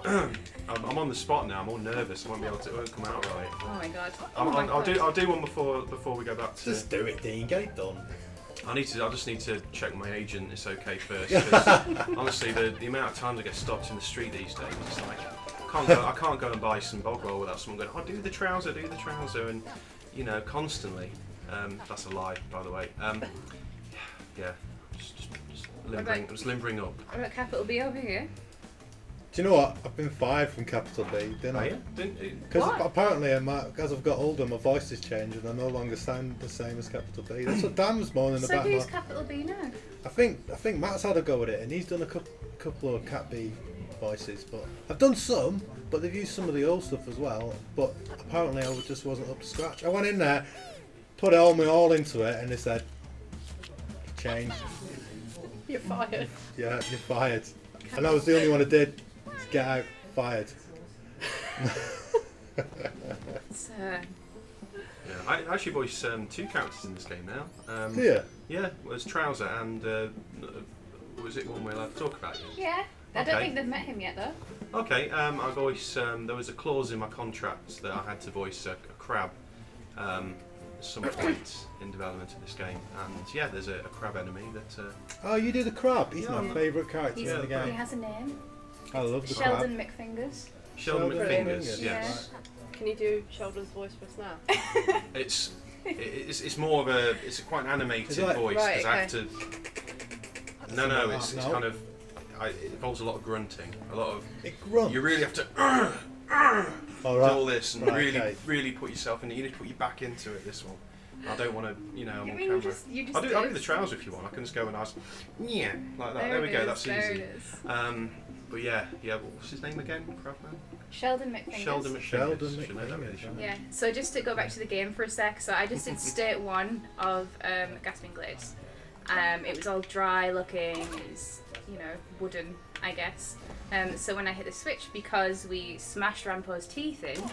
on. I'm on the spot now. I'm all nervous. I won't be able to. It won't come out right. Oh my god. I'll do one before we go back to. Just do it, Dean. Get it done. I just need to check my agent is okay first. 'Cause honestly, the amount of times I get stopped in the street these days, it's like I can't go and buy some bog roll without someone going, "Oh, do the trouser," and you know, constantly. That's a lie, by the way. Yeah, just limbering. I'm just limbering up. What about capital B over here? Do you know what? I've been fired from Capital B, didn't I? Oh, yeah? Didn't you? Because What? apparently, as I've got older, my voice has changed and I no longer sound the same as Capital B. That's what Dan's moaning So about. who's capital B now? I think Matt's had a go at it and he's done a couple of Cat B voices, but I've done some, but they've used some of the old stuff as well. But apparently, I just wasn't up to scratch. I went in there, put all into it, and they said, "Change." You're fired. Yeah, you're fired. And that was the only one I did. Get out, fired. So, Yeah, I actually voice 2 characters in this game now. Yeah. Yeah, well, it's Trouser and was it one we're allowed to talk about yet? yeah. I don't Okay. think they've met him yet though. Okay, I voice. There was a clause in my contract that I had to voice a crab at some point in development of this game, and yeah, there's a crab enemy that. Oh, you do the crab. He's Yeah. my favourite character He's, in the he game. has a name. I love the Sheldon crab. McFingers. Sheldon Sheldon McFingers, McFingers. yes. Can you do Sheldon's voice for us now? It's more of a quite an animated Is it like- voice Right, because I have to. No, it's No. kind of. It involves a lot of grunting, a lot of. It grunts. You really have to. All Do right. all this and Right, really, okay. really put yourself in it. You need to put your back into it. This one. I don't want to, I'm I on mean, camera. you just I'll do it. the trouser if you want. I can just go and ask, yeah, like that. There, There we it go. is, That's there easy. it is. But yeah. What's his name again? Crabman. Sheldon McFingers. Sheldon McFingers. Sheldon Should know that really, McFingers, shouldn't I? Yeah, so just to go back to the game for a sec, so I just did state 1 of Gasping Glades. It was all dry looking, it was, wooden, I guess. So when I hit the switch, because we smashed Rampo's teeth in,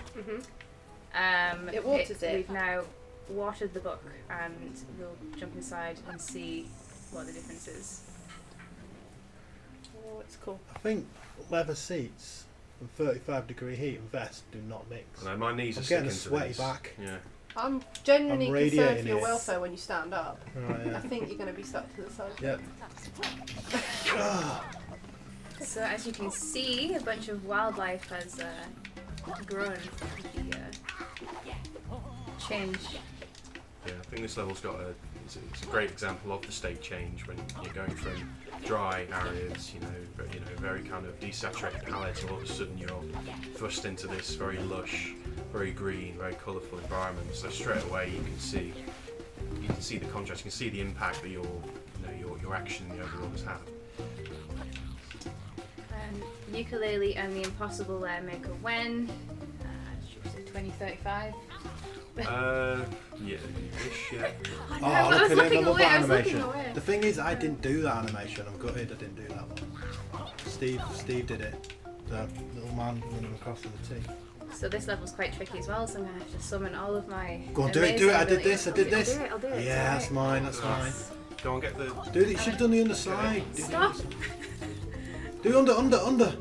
It waters it. we've now watered the book, and we'll jump inside and see what the difference is. Oh, it's cool. I think leather seats and 35-degree heat and vest do not mix. No, my knees I'm are getting sticking a to sweaty these. back. Yeah. I'm genuinely I'm concerned radiating for your it. welfare when you stand up. Right, I yeah. think you're going to be stuck to the side. Yep. So as you can see, a bunch of wildlife has grown with the change. Yeah, I think this level's got it's a great example of the state change when you're going from dry, arid, very kind of desaturated palette, and all of a sudden you're thrust into this very lush, very green, very colourful environment. So straight away you can see the contrast, you can see the impact that your action in the overworld has had. Yooka-Laylee and the Impossible Lair make a when? Should we say 2035? Yeah, ish, yeah. I Oh, was look at looking him. I love away, that I was looking animation. away. The thing is, I didn't do that animation. I'm gutted I didn't do that one. Steve did it. The little man running across with the teeth. So this level's quite tricky as well, so I'm going to have to summon all of my Go on, do it. amazing I did abilities. this. I did this. I'll do it. Yeah, it's that's mine. That's mine. Go on, get the. Do it. You should have done the underside. Do the Stop! underside. Do under.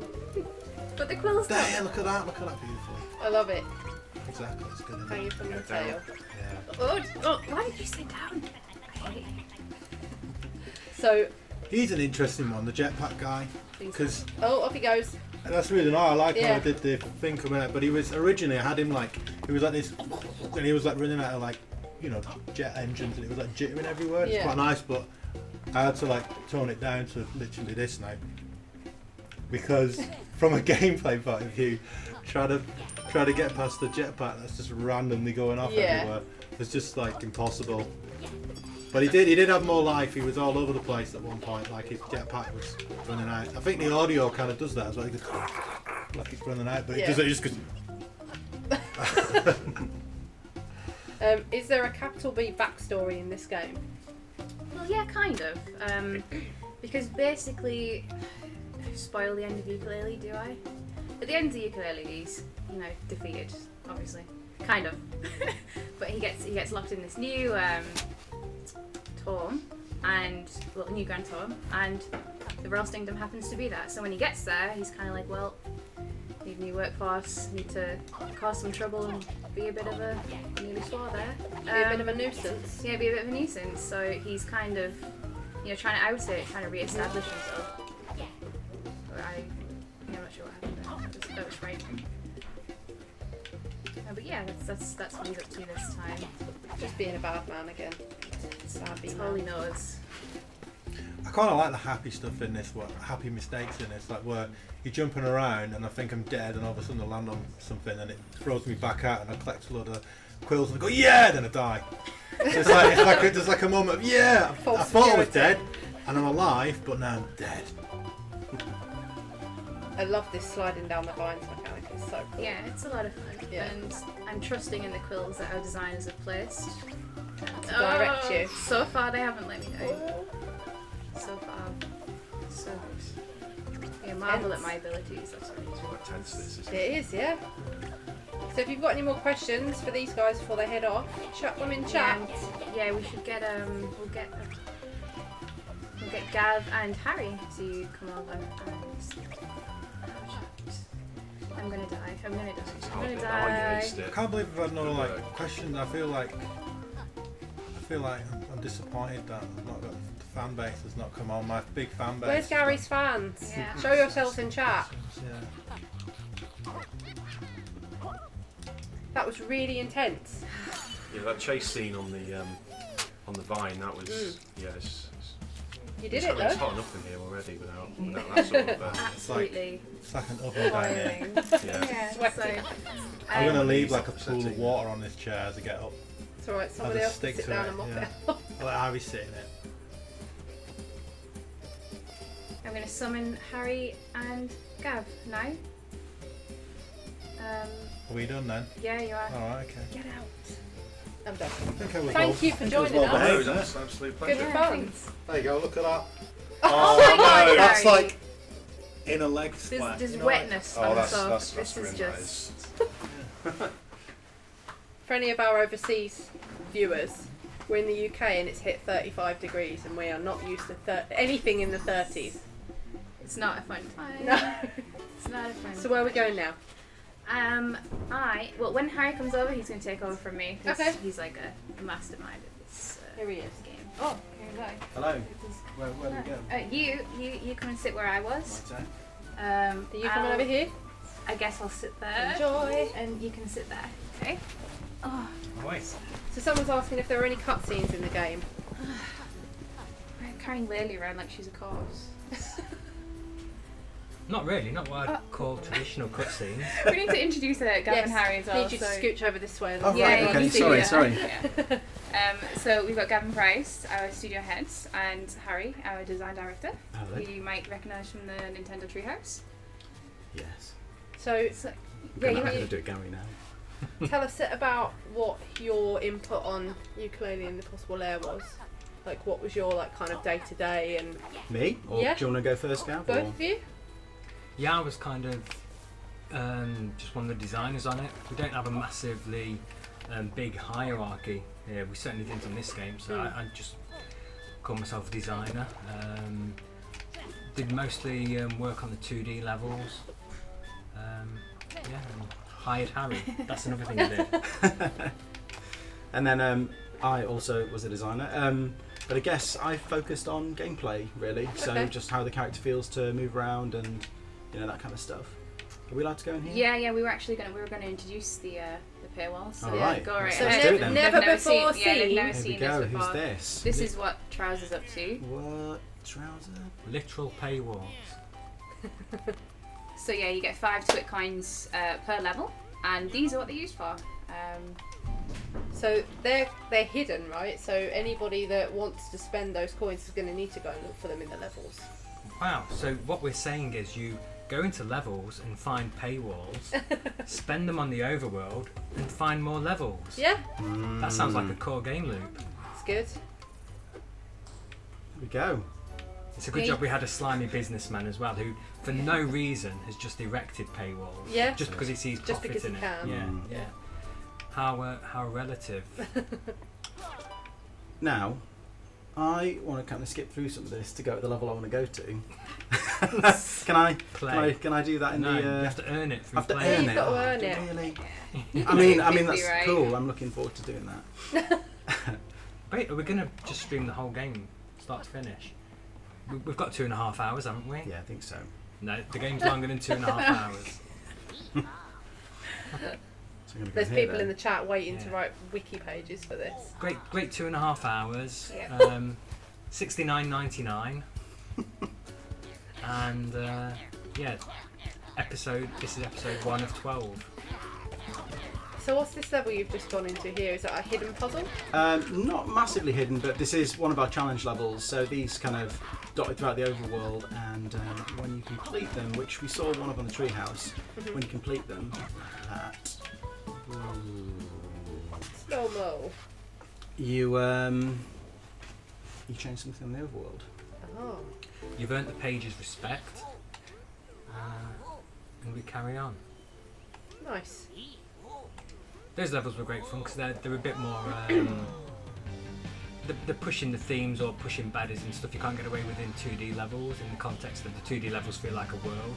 Put the quills There, down. look at that. Look at that beautiful. I love it. Exactly. It's good. Isn't Hanging it? from the Yeah, down. tail. Yeah. Oh, why did you sit down? I hate it. So, He's an interesting one, the jetpack guy, please. because Off he goes. that's really nice. I like how Yeah. I did the thing coming out, but he was originally I had him like he was like this, and he was like running out of like jet engines, and it was like jittering everywhere. It's Yeah. quite nice, but I had to like tone it down to literally this now, because from a gameplay point of view, try to get past the jetpack that's just randomly going off Yeah. everywhere. It's just like impossible. But he did have more life. He was all over the place at one point, like his jetpack was running out. I think the audio kind of does that as well. He goes, like it's running out, but Yeah. it does it just goes. Is there a capital B backstory in this game? Well, yeah, kind of. Because basically, spoil the end of Yooka-Laylee, do I? At the end of Yooka-Laylee, he's defeated, obviously, kind of. But he gets locked in this new home, and well, new grand home, and the Royal Stingdom happens to be there. So when he gets there, he's kind of like, well, need a new workforce, need to cause some trouble and be a bit of a, I nearly swore there. Be a bit of a nuisance. Yeah, be a bit of a nuisance. So he's kind of, trying to out it, trying to re-establish himself. But I'm not sure what happened there. That was frightening. But yeah, that's what he's up to this time. Just being a bad man again. Sad That's being all he knows. I kind of like the happy stuff in this, happy mistakes in this, like where you're jumping around and I think I'm dead and all of a sudden I land on something and it throws me back out and I collect a load of quills and I go, yeah, then I die. So it's like there's like a moment of, yeah, I thought I was dead and I'm alive, but now I'm dead. I love this sliding down the vines mechanic, it's so cool. Yeah, it's a lot of fun. Yeah. And I'm trusting in the quills that our designers have placed. To direct you. So far they haven't let me down. So far. So yeah, marvel at my abilities, that's what It's quite tense, this, isn't it? It is, yeah. So if you've got any more questions for these guys before they head off, chuck them in chat. Yeah, we should get we'll get Gav and Harry to come over and I'm gonna die. I'm gonna die. I'm gonna die. I can't believe I've had no questions. I feel like I'm disappointed that I've not got the fan base has not come on. My big fan base. Where's Gary's fans? Yeah. Show yourselves in chat. Yeah. That was really intense. Yeah, that chase scene on the vine, that was You did it's it It's though. hot enough in here already without that sort of. Absolutely. It's like an oven down here. Yeah. Sweaty. I'm gonna leave like a pool of water on this chair as I get up. It's alright, somebody else can sit down and mop it up. I'll let Harry sit in it. I'm gonna summon Harry and Gav now. Are we done then? Yeah, you are. Alright, okay. Get out. I'm done. I think I was Thank you for I think I was joining us. behaved, No, isn't that's it? an absolute Good pleasure. fun. There you go, look at that. Oh my God, That's Harry. like in a leg splat. There's you know, wetness Oh, on the that's sauce. that's This is grim, that just. is. For any of our overseas viewers, we're in the UK and it's hit 35 degrees and we are not used to anything in the 30s. It's not a fun time. No. It's not a fun So where are we going now? well, when Harry comes over, he's going to take over from me. 'Cause Okay. he's like a mastermind of this Here he is. game. Oh, here we go. Hello. Where do we go? You come and sit where I was. Are you coming over here? I guess I'll sit there. Enjoy. And you can sit there. Okay. Oh, Nice. So someone's asking if there are any cutscenes in the game. I'm carrying Laylee around like she's a corpse. Not really, not what I'd call traditional cutscenes. We need to introduce Gav and Harry as well. Need you to so- scooch over this way. Oh, Yeah, right, you okay, can see sorry, me. sorry. Yeah. So we've got Gavin Price, our studio heads, and Harry, our design director, who you might recognise from the Nintendo Treehouse. Yes. So Yeah, I'm you going to do it Gary now. tell us about what your input on Yooka-Laylee and Impossible Lair was. Like what was your kind of day to day and Me? Or Yeah. do you want to go first, Gav? both or- of you? Yeah, I was kind of just one of the designers on it. We don't have a massively big hierarchy here. We certainly didn't in this game, so I just call myself a designer. Did mostly work on the 2D levels. And hired Harry. That's another thing I did. And then I also was a designer. But I guess I focused on gameplay, really. So Okay. just how the character feels to move around and that kind of stuff. Are we allowed to go in here? Yeah, we were actually gonna introduce the paywall. So Alright. go right So Let's ahead. do it then. never They've before seen, yeah, they've never Here we seen go. this before. Who's this? This is what Trows is up to. What? Trouser? Literal paywalls. So yeah, you get 5 twit coins per level, and these are what they're used for. So they're hidden, right? So anybody that wants to spend those coins is going to need to go and look for them in the levels. Wow, so what we're saying is you go into levels and find paywalls, spend them on the overworld, and find more levels. Yeah, That sounds like a core game loop. it's good. Here we go. It's a good job we had a slimy businessman as well who, for no reason, has just erected paywalls. Yeah. Just because he sees Just profit because in he it. can. Yeah, Mm. yeah. How relative. Now, I want to kind of skip through some of this to go at the level I want to go to. Can I? Play. Can I do that in No, the? you have to earn it through have to playing. earn You've it. got to earn it. Really? You I mean can that's right? cool. I'm looking forward to doing that. Wait, are we going to just stream the whole game, start to finish? We've got 2.5 hours, haven't we? Yeah, I think so. No, the game's longer than 2.5 hours. So I'm gonna go There's here people then. in the chat waiting to Yeah. write wiki pages for this. Great 2.5 hours. Yeah. $69.99. And yeah, this is episode 1 of 12. So what's this level you've just gone into here? Is that a hidden puzzle? Not massively hidden, but this is one of our challenge levels. So these kind of dotted throughout the overworld, and when you complete them, which we saw one of on the treehouse, when you complete them, that Slow mo. you change something on the overworld. Oh. You've earned the page's respect. And we carry on. Nice. Those levels were great fun because they're a bit more. They're pushing the themes or pushing baddies and stuff you can't get away with in 2D levels. In the context that the 2D levels feel like a world,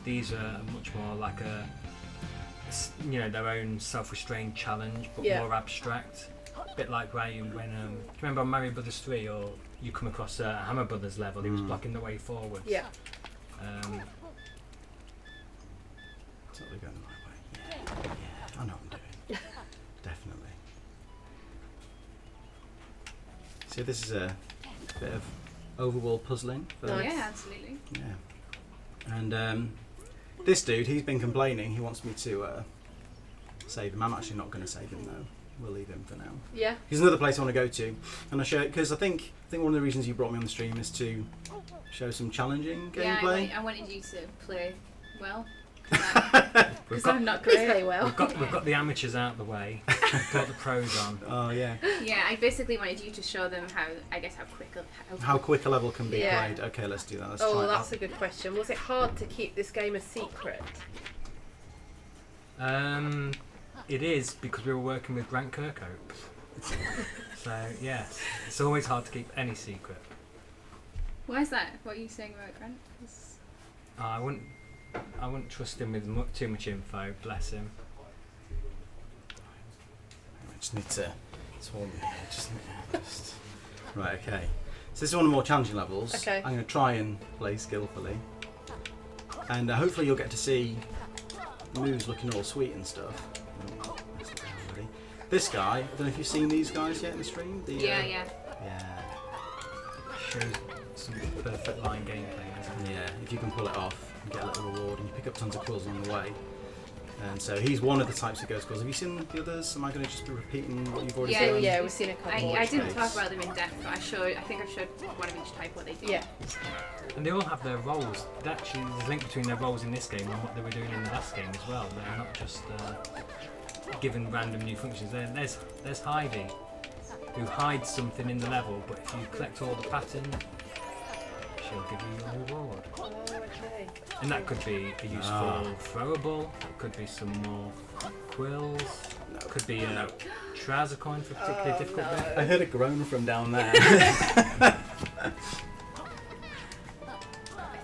these are much more like their own self-restrained challenge, but Yeah. more abstract. A bit like when do you remember on Mario Brothers 3, or you come across a Hammer Brothers level, he was blocking the way forward. Yeah. Totally going the right way. Yeah, I know what I'm doing. Definitely. So this is a bit of overworld puzzling. For Nice. Yeah, absolutely. Yeah. And this dude, he's been complaining. He wants me to save him. I'm actually not going to save him though. We'll leave him for now. Yeah. Here's another place I want to go to, and I show it because I think one of the reasons you brought me on the stream is to show some challenging Yeah, gameplay. I wanted you to play well. We've Because got, I'm not Please great. play well. we've got the amateurs out the way. We've got the pros on. Oh yeah. Yeah, I basically wanted you to show them how How quick a level can be Yeah. played. Okay, let's do that. Let's Oh, try it that's out. a good question. Was it hard to keep this game a secret? It is because we were working with Grant Kirkhope. So yes, it's always hard to keep any secret. Why is that? What are you saying about Grant? I wouldn't trust him with too much info. Bless him. I just need to swarm here. Just right. Okay. So this is one of the more challenging levels. Okay. I'm going to try and play skillfully, and hopefully you'll get to see moves looking all sweet and stuff. Oh, that's not already. This guy. I don't know if you've seen these guys yet in the stream. Yeah. Yeah. Shows some perfect line gameplay, doesn't it? Yeah, if you can pull it off and get a little reward, and you pick up tons of quills along the way. And so he's one of the types who goes quills. Have you seen the others? Am I going to just be repeating what you've already Yeah, seen? Yeah, we've seen a couple. I didn't space. talk about them in depth, but I think I've showed one of each type what they do. Yeah. And they all have their roles. Actually, there's a link between their roles in this game and what they were doing in the last game as well. They're not just given random new functions. There's Heidi, who hides something in the level, but if you collect all the patterns, she'll give you a reward. Oh, okay. And that could be a useful throwable, it could be some more quills, it could be a trouser coin for a particularly difficult bit. I heard a groan from down there. I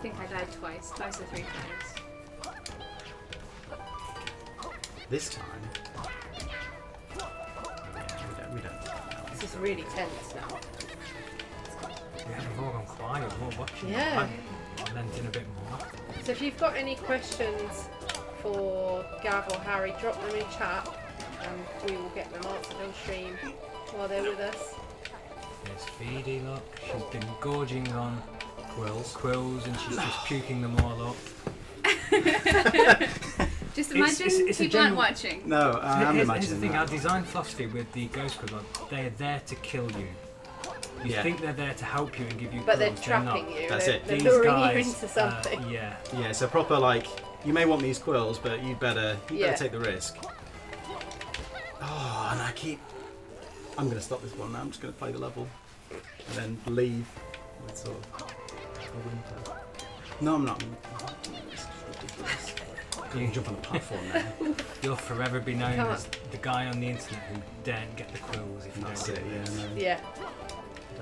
think I died twice or 3 times. This time, yeah, we don't. This is really tense now. We haven't all gone quiet, more watching. Yeah. I've lent in a bit more. So if you've got any questions for Gav or Harry, drop them in chat and we will get them answered on stream while they're with us. There's Feedy, look, she's been gorging on quills and she's just puking them all up. Just It's- imagine it's a people aren't general- watching. No, I'm Here's the imagining thing, our that. design philosophy with the ghost quills, they're there to kill you. You Yeah. think they're there to help you and give you But they're quills, trapping not. you. That's they're, it. They're These luring guys, you into something. yeah. Yeah, so proper like, you may want these quills, but you better Yeah. take the risk. Oh, and I'm going to stop this one now. I'm just going to play the level and then leave with sort of a whimper. No, I'm not. It's ridiculous. You can jump on the platform now. You'll forever be known Can't. as the guy on the internet who daren't get the quills if you That's don't it, do yeah. this. No. Yeah.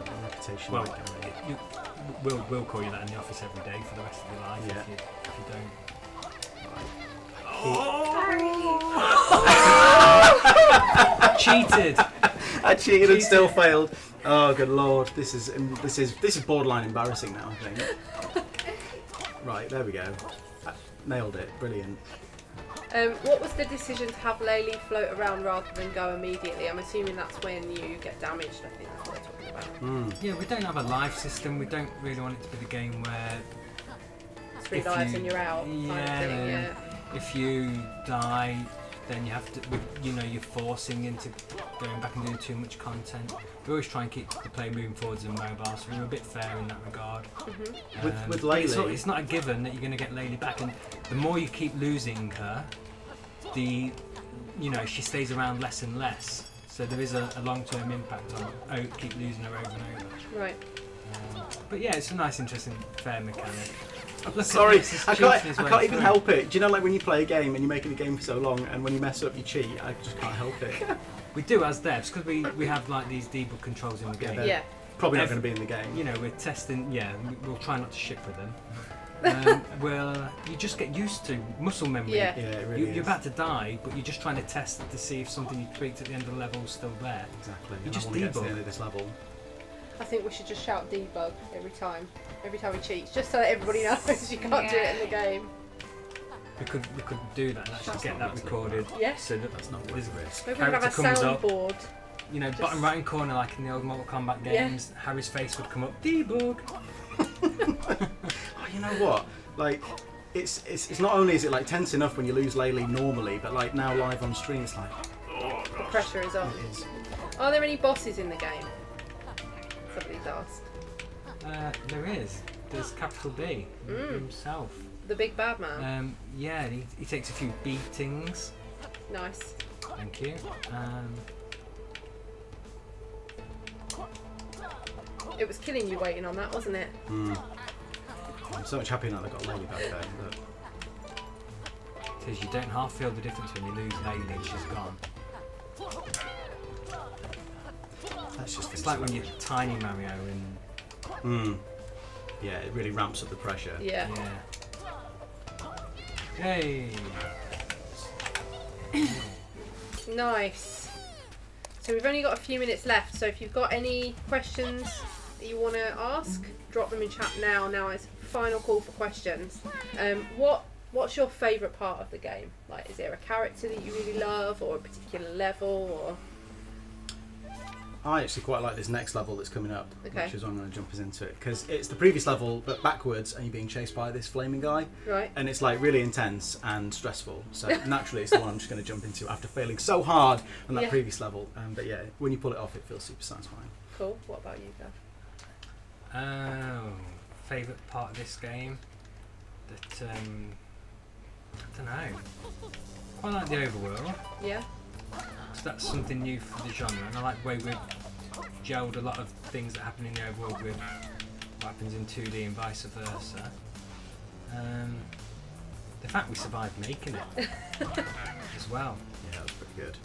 got a reputation. Well, like Gary. we'll call you that in the office every day for the rest of your life Yeah. if you don't. I cheated. I cheated and still failed. Oh, good lord! This is borderline embarrassing now. I think. Right, there we go. I nailed it. Brilliant. What was the decision to have Laylee float around rather than go immediately? I'm assuming that's when you get damaged. I think that's what they're talking about. Yeah, we don't have a life system. We don't really want it to be the game where 3 if lives you- and you're out. Kind of thing. Yeah. if you die, then you have to, you're forcing into going back and doing too much content. We always try and keep the play moving forwards and mobile, so we're a bit fair in that regard. With but Laylee, it's not a given that you're going to get Laylee back, and the more you keep losing her, she stays around less and less. So there is a long-term impact on keep losing her over and over. Right. But yeah, it's a nice, interesting, fair mechanic. Look sorry, at this, I cheating can't his way even through. help it. Do you know, like when you play a game and you're making the game for so long, and when you mess up, you cheat? I just can't help it. We do as devs because we have like these debug controls in the game. they're Yeah. Probably not going to be in the game. We're testing. Yeah, we'll try not to ship with them. You just get used to muscle memory. Yeah. Yeah, it really is. You're about to die, but you're just trying to test to see if something you tweaked at the end of the level is still there. Exactly. You And just I want to get to the debug. end of this level. I think we should just shout debug every time he cheats, just so that everybody knows you can't do it in the game. We could do that and actually get that recorded. Yes. So that That's not this worth risk. Maybe we could have a character comes up. soundboard. Bottom right hand corner, like in the old Mortal Kombat Yeah. games, Harry's face would come up. Debug. Oh, you know what? Like, it's not only is it like tense enough when you lose Laylee normally, but like now live on stream, it's like, oh The gosh. pressure is on. It is. Are there any bosses in the game? Somebody's asked. There is. There's Capital B himself. The big bad man. Yeah, he takes a few beatings. Nice. Thank you. It was killing you waiting on that, wasn't it? I'm so much happier now that I've got Laylee back there. Says you don't half feel the difference when you lose Laylee and she's gone. That's just It's like when you're tiny Mario and yeah, it really ramps up the pressure. Yeah. Hey. Nice. So we've only got a few minutes left, so if you've got any questions that you want to ask, drop them in chat now. Now is final call for questions. What's your favourite part of the game? Like, is there a character that you really love, or a particular level, or? I actually quite like this next level that's coming up, Okay. which is why I'm going to jump us into it, because it's the previous level but backwards, and you're being chased by this flaming guy, Right. and it's like really intense and stressful. So naturally, it's the one I'm just going to jump into after failing so hard on that Yeah. previous level. But yeah, when you pull it off, it feels super satisfying. Cool. What about you, Gav? Favourite part of this game? That I don't know. Quite like the overworld. Yeah. So that's something new for the genre, and I like the way we've gelled a lot of things that happen in the overworld with what happens in 2D and vice versa. The fact we survived making it as well. Yeah, that was pretty good.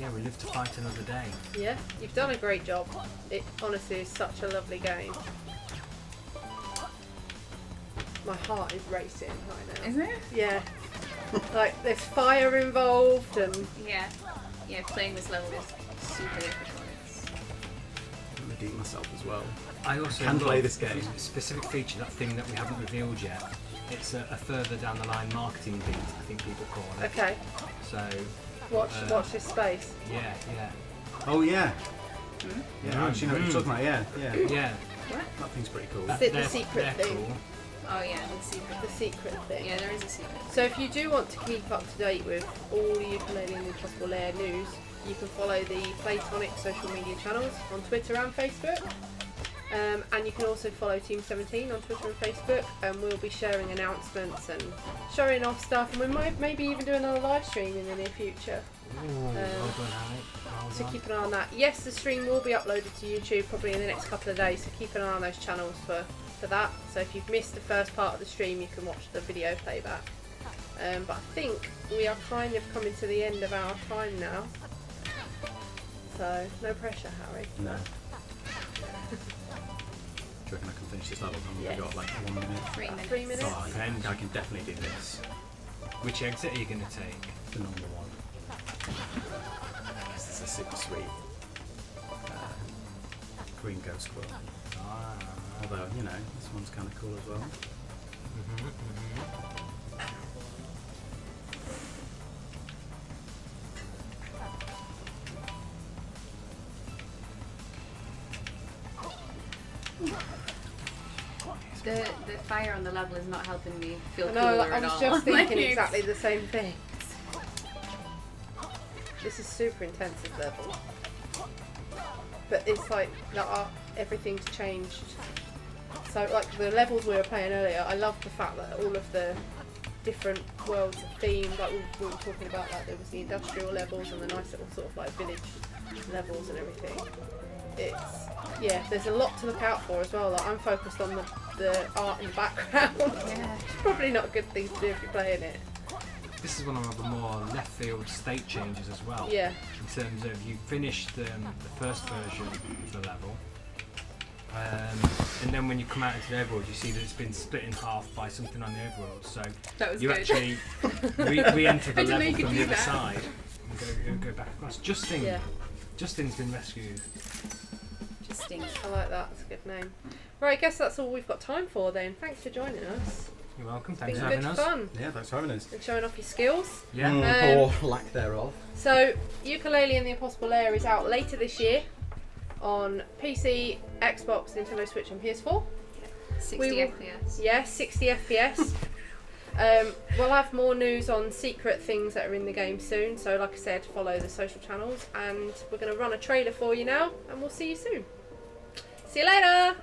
Yeah, we live to fight another day. Yeah. You've done a great job. It honestly is such a lovely game. My heart is racing right now. Isn't it? Yeah. Like, there's fire involved and... Yeah. Yeah, playing this level is super difficult. I'm redeem myself as well. I also Can play love this game. a specific feature, that thing that we haven't revealed yet. It's a further down the line marketing beat, I think people call it. Okay. So, Watch this space. yeah. Oh yeah. Yeah, I actually know what you're talking about. Yeah. Yeah. That thing's pretty cool. Is it the they're- secret they're thing? cool. Oh yeah, the secret. The secret thing. Yeah, there is a secret. So if you do want to keep up to date with all the Yooka-Laylee and Impossible Lair news, you can follow the Playtonic social media channels on Twitter and Facebook. And you can also follow Team 17 on Twitter and Facebook, and we'll be sharing announcements and showing off stuff, and we might maybe even do another live stream in the near future. Ooh, well done, Harry. Well So done. keep an eye on that. Yes, the stream will be uploaded to YouTube probably in the next couple of days, so keep an eye on those channels for that. So if you've missed the first part of the stream, you can watch the video playback. But I think we are kind of coming to the end of our time now. So no pressure, Harry. No. you reckon I can finish this level? I've Yes. got like 1 minute. 3 minutes. 3 minutes. Oh, I can definitely do this. Which exit are you going to take? The normal one. This is a super sweet green ghost squirrel. Ah. Although, you know, this one's kind of cool as well. The fire on the level is not helping me feel I cooler know, like, I at was all. just thinking Like, exactly the same thing. This is super intensive level. But it's like everything's changed. So like the levels we were playing earlier, I love the fact that all of the different worlds are themed. Like we were talking about, like there was the industrial levels and the nice little sort of like village levels and everything. There's a lot to look out for as well. Like I'm focused on the art in the background. Yeah. It's probably not a good thing to do if you're playing it. This is one of the more left field state changes as well. Yeah. In terms of you finished the first version of the level, and then when you come out into the overworld, you see that it's been split in half by something on the overworld. So That was you good. actually re-enter the I didn't know level you could from do the other that. side and go back across. Justin's been rescued. Just stinks. I like that. It's a good name. Right, I guess that's all we've got time for then. Thanks for joining us. You're welcome. It's Thanks been for good having us. fun Yeah, thanks for having us. and showing off your skills. Yeah. Um, or lack thereof. So, Yooka-Laylee and the Impossible Lair is out later this year on PC, Xbox, Nintendo Switch and PS4. 60 We will- FPS. Yeah, 60 FPS. We'll have more news on secret things that are in the game soon. So, like I said, follow the social channels. And we're going to run a trailer for you now. And we'll see you soon. See you later!